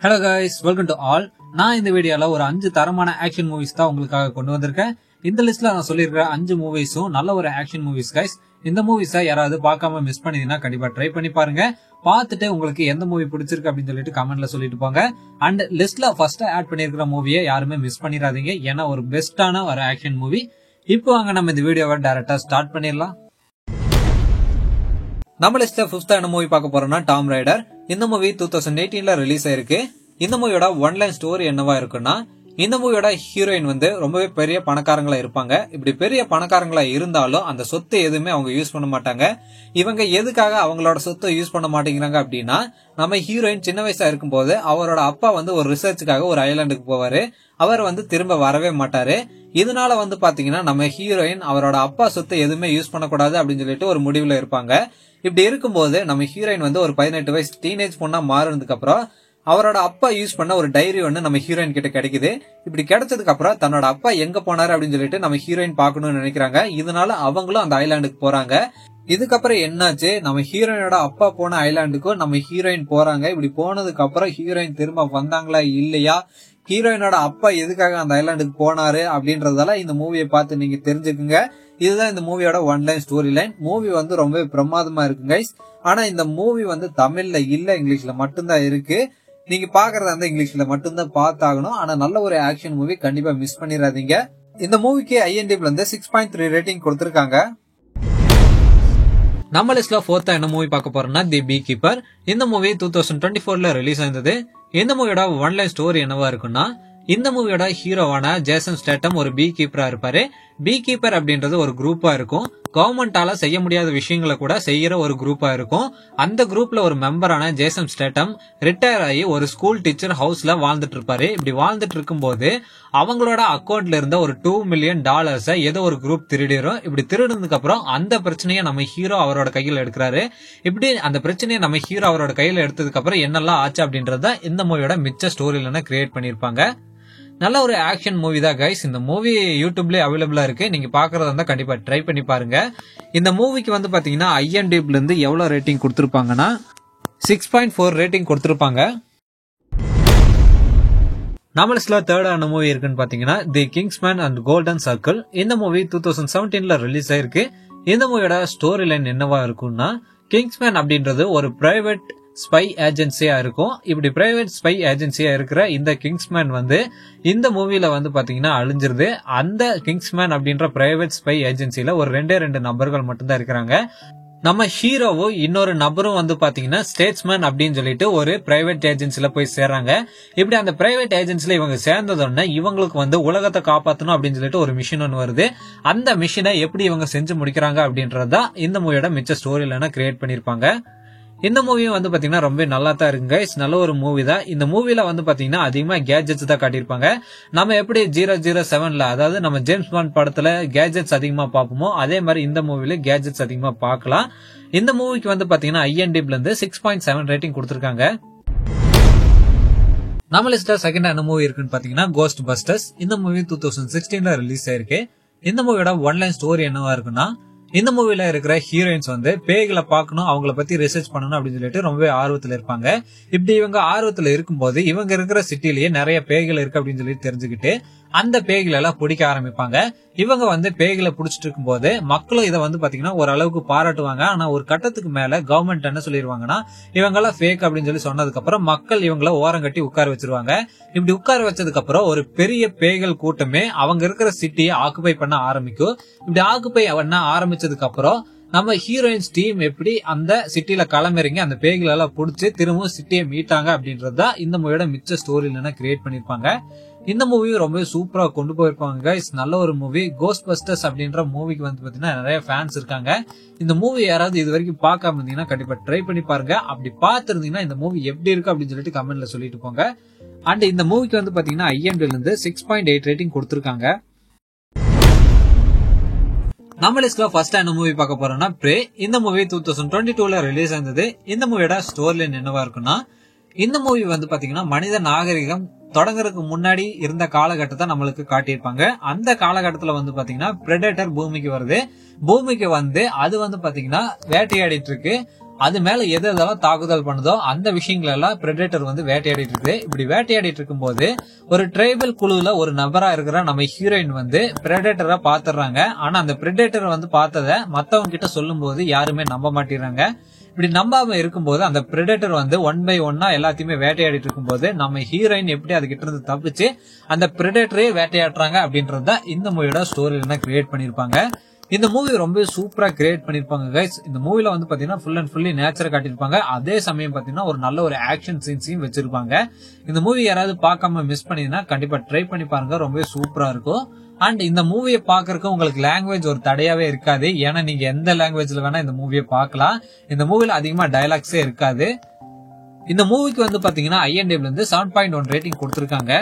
Hello guys, welcome to all. நான் இந்த வீடியோல ஒரு 5 தரமான ஆக்ஷன் மூவிஸ் தான் உங்களுக்காக கொண்டு வந்திருக்கேன். இந்த லிஸ்ட்ல நான் சொல்லியிருக்கிற 5 மூவிஸும் நல்ல ஒரு ஆக்ஷன் மூவிஸ் கைஸ். இந்த மூவிஸை யாராவது பார்க்காம மிஸ் பண்ணிங்கன்னா கண்டிப்பா ட்ரை பண்ணி பாருங்க. பார்த்துட்டு உங்களுக்கு எந்த மூவி பிடிச்சிருக்கு அப்படின்னு சொல்லிட்டு கமெண்ட்ல சொல்லிட்டு போங்க. அண்ட் லிஸ்ட்ல ஃபர்ஸ்ட் ஆட் பண்ணிருக்கிற மூவியை யாருமே மிஸ் பண்ணிடாதீங்க. ஏன்னா ஒரு பெஸ்டான ஒரு ஆக்ஷன் மூவி. இப்போ வாங்க நம்ம இந்த வீடியோவை டைரக்டா ஸ்டார்ட் பண்ணிடலாம். நம்ம லிஸ்ட்ல 5th என்ன மூவி பார்க்க போறோம்னா டாம் ரைடர். இந்த மூவி 2018ல ரிலீஸ் ஆயிருக்கு. இந்த மூவியோட ஒன்லைன் ஸ்டோரி என்னவா இருக்குன்னா, இந்த மூவியோட ஹீரோயின் ரொம்பவே பெரிய பணக்காரங்களா இருப்பாங்க. இப்படி பெரிய பணக்காரங்களா இருந்தாலும் அந்த சொத்து எதுவுமே அவங்க யூஸ் பண்ண மாட்டாங்க. இவங்க எதுக்காக அவங்களோட சொத்தை யூஸ் பண்ண மாட்டேங்கிறாங்க அப்படின்னா, நம்ம ஹீரோயின் சின்ன வயசா இருக்கும்போது அவரோட அப்பா ஒரு ரிசர்ச்சுக்காக ஒரு ஐலாண்டுக்கு போவாரு. அவர் திரும்ப வரவே மாட்டாரு. இதனால பாத்தீங்கன்னா நம்ம ஹீரோயின் அவரோட அப்பா சொத்தை எதுவுமே யூஸ் பண்ணக்கூடாது அப்படின்னு சொல்லிட்டு ஒரு முடிவுல இருப்பாங்க. இப்படி இருக்கும்போது நம்ம ஹீரோயின் ஒரு 18 வயசு டீனேஜ் பொண்ணா மாறினதுக்கு அப்புறம் அவரோட அப்பா யூஸ் பண்ண ஒரு டைரி நம்ம ஹீரோயின் கிட்ட கிடைக்குது. இப்படி கிடைச்சதுக்கு அப்புறம் தன்னோட அப்பா எங்க போனாரு அப்படின்னு சொல்லிட்டு நம்ம ஹீரோயின் பாக்கணும்னு நினைக்கிறாங்க. இதனால அவங்களும் அந்த ஐலாண்டுக்கு போறாங்க. இதுக்கப்புறம் என்னாச்சு, நம்ம ஹீரோயினோட அப்பா போன ஐலாண்டுக்கும் நம்ம ஹீரோயின் போறாங்க. இப்படி போனதுக்கு அப்புறம் ஹீரோயின் திரும்ப வந்தாங்களா இல்லையா, ஹீரோயினோட அப்பா எதுக்காக அந்த ஐலாண்டுக்கு போனாரு அப்படின்றதால இந்த மூவியை பார்த்து நீங்க தெரிஞ்சுக்குங்க. இதுதான் இந்த மூவியோட ஒன்லைன் ஸ்டோரி லைன். மூவி ரொம்ப பிரமாதமா இருக்கு கைஸ். ஆனா இந்த மூவி தமிழ்ல இல்ல, இங்கிலீஷ்ல மட்டும்தான் இருக்கு. நீங்க பாக்குறதா இருந்தா இங்கிலீஷ்ல மட்டும்தான் பார்த்தாகணும். ஆனா நல்ல ஒரு ஆக்ஷன் மூவி, கண்டிப்பா மிஸ் பண்ணிடாதீங்க. இந்த மூவிக்கு IMDbல 6.3 ரேட்டிங் கொடுத்திருக்காங்க. நம்ம லிஸ்ட்ல 4th என்ன மூவி பார்க்க போறோம்னா தி பீ கீப்பர். இந்த மூவி 2024ல ரிலீஸ் ஆயிருந்தது. இந்த மூவியோட ஒன்லைன் ஸ்டோரி என்னவா இருக்குன்னா, இந்த மூவியோட ஹீரோவான ஜேசன் ஸ்டேட்டம் ஒரு பீ கீப்பரா இருப்பாரு. பீ கீப்பர் அப்படின்றது ஒரு குரூப்பா இருக்கும். கவர்மெண்டால செய்ய முடியாத விஷயங்களை கூட செய்யற ஒரு குரூப்பா இருக்கும். அந்த குரூப்ல ஒரு மெம்பரான ஜேசன் ஸ்டேட்டம் ரிட்டையர் ஆகி ஒரு ஸ்கூல் டீச்சர் ஹவுஸ்ல வாழ்ந்துட்டு இருப்பாரு. இப்படி வாழ்ந்துட்டு இருக்கும் போது அவங்களோட அக்கௌண்ட்ல இருந்த ஒரு $2 மில்லியன் ஏதோ ஒரு குரூப் திருடிரும். இப்படி திருடினதுக்கு அப்புறம் அந்த பிரச்சனையை நம்ம ஹீரோ அவரோட கையில எடுக்கிறாரு. இப்படி அந்த பிரச்சனையை நம்ம ஹீரோ அவரோட கையில எடுத்ததுக்கு அப்புறம் என்னெல்லாம் ஆச்சு அப்படின்றத இந்த மூவியோட மிச்ச ஸ்டோரியில கிரியேட் பண்ணிருப்பாங்க. நல்ல ஒரு ஆக்ஷன் மூவி தான் கைஸ். இந்த மூவி யூடியூப்ல அவைலபிளா இருக்கு. நீங்க பாக்குறதா இருந்தா கண்டிப்பா ட்ரை பண்ணி பாருங்க. இந்த மூவிக்கு பாத்தீங்கன்னா IMDbல இருந்து எவ்வளவு ரேட்டிங் கொடுத்திருப்பாங்கன்னா 6.4 ரேட்டிங் கொடுத்திருப்பாங்க. நம்ம லிஸ்ட்ல 3rd ஆன மூவி இருக்குன்னு பாத்தீங்கன்னா தி கிங்ஸ்மேன் அண்ட் கோல்டன் சர்க்கிள். இந்த மூவி 2017ல ரிலீஸ் ஆயிருக்கு. இந்த மூவியோட ஸ்டோரி லைன் என்னவா இருக்கும்னா, கிங்ஸ்மேன் அப்படின்றது ஒரு பிரைவேட் ஸ்பை ஏஜென்சியா இருக்கும். இப்படி பிரைவேட் ஸ்பை ஏஜென்சியா இருக்கிற இந்த கிங்ஸ்மேன் இந்த மூவில பாத்தீங்கன்னா அழிஞ்சிருது. அந்த கிங்ஸ்மேன் அப்படின்ற பிரைவேட் ஸ்பை ஏஜென்சில ஒரு 2 நபர்கள் மட்டும்தான் இருக்கிறாங்க. நம்ம ஹீரோவும் இன்னொரு நபரும் பாத்தீங்கன்னா ஸ்டேட்ஸ்மேன் அப்படின்னு சொல்லிட்டு ஒரு பிரைவேட் ஏஜென்சில போய் சேர்றாங்க. இப்படி அந்த பிரைவேட் ஏஜென்சில இவங்க சேர்ந்ததோடனே இவங்களுக்கு உலகத்தை காப்பாற்றணும் அப்படின்னு சொல்லிட்டு ஒரு மிஷின் ஒன்று வருது. அந்த மிஷினை எப்படி இவங்க செஞ்சு முடிக்கிறாங்க அப்படின்றதான் இந்த மூவியோட மிச்ச ஸ்டோரியில கிரியேட் பண்ணிருப்பாங்க. இந்த மூவியும் பாத்தீங்கன்னா ரொம்ப நல்லா தான் இருக்கு கைஸ். நல்ல ஒரு மூவி தான். இந்த மூவில பாத்தீங்கன்னா அதிகமா கேஜெட்ஸ் தான் காட்டியிருப்பாங்க. நம்ம எப்படி 007ல, அதாவது நம்ம ஜேம்ஸ் பாண்ட் படத்துல கேஜெட்ஸ் அதிகமா பார்ப்போமோ அதே மாதிரி இந்த மூவில கேஜெட்ஸ் அதிகமா பார்க்கலாம். இந்த மூவிக்கு பாத்தீங்கன்னா IMDbல இருந்து 6.7 ரேட்டிங் கொடுத்திருக்காங்க. நம்ம லிஸ்ட்ல 2nd என்ன மூவி இருக்குன்னு பாத்தீங்கன்னா கோஸ்ட் பஸ்டர்ஸ். இந்த மூவி 2016ல ரிலீஸ் ஆயிருக்கு. இந்த மூவியோட ஒன்லைன் ஸ்டோரி என்னவா இருக்குன்னா, இந்த மூவில இருக்கிற ஹீரோயின்ஸ் பேய்களை பார்க்கணும், அவங்கள பத்தி ரிசர்ச் பண்ணணும் அப்படின்னு சொல்லிட்டு ரொம்பவே ஆர்வத்துல இருப்பாங்க. இப்படி இவங்க ஆர்வத்துல இருக்கும்போது இவங்க இருக்கிற சிட்டிலேயே நிறைய பேய்கள் இருக்கு அப்படின்னு சொல்லி தெரிஞ்சுக்கிட்டு அந்த பேய்களை எல்லாம் பிடிக்க ஆரம்பிப்பாங்க. இவங்க பேய்களை பிடிச்சிட்டு இருக்கும் போது மக்களும் இதை பாத்தீங்கன்னா ஓரளவுக்கு பாராட்டுவாங்க. ஆனா ஒரு கட்டத்துக்கு மேல கவர்மெண்ட் என்ன சொல்லிடுவாங்கன்னா, இவங்க எல்லாம் ஃபேக் அப்படின்னு சொல்லி சொன்னதுக்கு அப்புறம் மக்கள் இவங்கள ஓரம் கட்டி உட்கார வச்சிருவாங்க. இப்படி உட்கார வச்சதுக்கு அப்புறம் ஒரு பெரிய பேய்கள் கூட்டமே அவங்க இருக்கிற சிட்டியை ஆக்குபை பண்ண ஆரம்பிக்கும். இப்படி ஆக்குபை பண்ண ஆரம்பிச்சதுக்கு அப்புறம் நம்ம ஹீரோயின்ஸ் டீம் எப்படி அந்த சிட்டில களமிறங்கி அந்த பேய்களை எல்லாம் பிடிச்சி திரும்பவும் சிட்டியை மீட்டாங்க அப்படின்றத இந்த மூவியோட மிச்ச ஸ்டோரியில கிரியேட் பண்ணிருப்பாங்க. இந்த மூவியும் ரொம்ப சூப்பரா கொண்டு போயிருப்பாங்க கைஸ். நல்ல ஒரு மூவி. கோஸ்ட் பஸ்டர்ஸ் அப்படின்ற மூவிக்கு பாத்தீங்கன்னா நிறைய ஃபேன்ஸ் இருக்காங்க. இந்த மூவி யாராவது இது வரைக்கும் பார்க்காம இருந்தீங்கன்னா கண்டிப்பா ட்ரை பண்ணி பாருங்க. அப்படி பார்த்திருந்தீங்கன்னா இந்த மூவி எப்படி இருக்கு அப்படின்னு சொல்லிட்டு கமெண்ட்ல சொல்லிட்டு போங்க. அண்ட் இந்த மூவிக்கு பாத்தீங்கன்னா IMDbல இருந்து 6.8 ரேட்டிங் கொடுத்திருக்காங்க. நம்ம லிஸ்ட்ல ஃபர்ஸ்ட் என்ன மூவி பார்க்க போறோம்னா பிரே. இந்த மூவி 2022ல ரிலீஸ் ஆனது. இந்த மூவியோட ஸ்டோரி லைன் என்னவா இருக்குன்னா, இந்த மூவி பாத்தீங்கன்னா மனித நாகரிகம் தொடங்குறதுக்கு முன்னாடி இருந்த காலகட்டத்தை நம்மளுக்கு காட்டியிருப்பாங்க. அந்த காலகட்டத்துல பாத்தீங்கன்னா பிரெடேட்டர் பூமிக்கு வருது. பூமிக்கு அது பாத்தீங்கன்னா வேட்டையாடிட்டு இருக்கு. அது மேல எதெல்லாம் தாக்குதல் பண்ணுதோ அந்த விஷயங்கள் எல்லாம் பிரெடேட்டர் வந்து வேட்டையாடிட்டு இருக்கு. இப்படி வேட்டையாடிட்டு இருக்கும்போது ஒரு ட்ரைபல் குழுல ஒரு நபரா இருக்கிற நம்ம ஹீரோயின் வந்து பிரெடேட்டரை பாத்துறாங்க. ஆனா அந்த பிரெடேட்டர் வந்து பார்த்தத மத்தவங்க கிட்ட சொல்லும் போது யாருமே நம்ப மாட்டேறாங்க. இப்படி நம்பாம இருக்கும்போது அந்த பிரெடேட்டர் வந்து 1 by 1 எல்லாத்தையுமே வேட்டையாடிட்டு இருக்கும்போது நம்ம ஹீரோயின் எப்படி அதுகிட்ட இருந்து தப்பிச்சு அந்த பிரெடேட்டரே வேட்டையாடுறாங்க அப்படின்றத இந்த மூவியோட ஸ்டோரியில கிரியேட் பண்ணிருப்பாங்க. இந்த மூவி ரொம்ப சூப்பரா கிரியேட் பண்ணிருப்பாங்க கைஸ். இந்த மூவில வந்து பாத்தீங்கன்னா ஃபுல் அண்ட் ஃபுல்லி நேச்சரை காட்டியிருப்பாங்க. அதே சமயம் பாத்தீங்கன்னா ஒரு நல்ல ஒரு ஆக்ஷன் சீன்ஸையும் வச்சிருப்பாங்க. இந்த மூவி யாராவது பார்க்காம மிஸ் பண்ணினா கண்டிப்பா ட்ரை பண்ணி பாருங்க, ரொம்ப சூப்பரா இருக்கும். அண்ட் இந்த மூவியை பாக்குறதுக்கு உங்களுக்கு லாங்குவேஜ் ஒரு தடையாவே இருக்காது. ஏன்னா நீங்க எந்த லாங்குவேஜ்ல வேணா இந்த மூவியை பார்க்கலாம். இந்த மூவில அதிகமா டயலாக்ஸே இருக்காது. இந்த மூவிக்கு வந்து பாத்தீங்கன்னா IMDb இருந்து 7.1 ரேட்டிங் கொடுத்திருக்காங்க.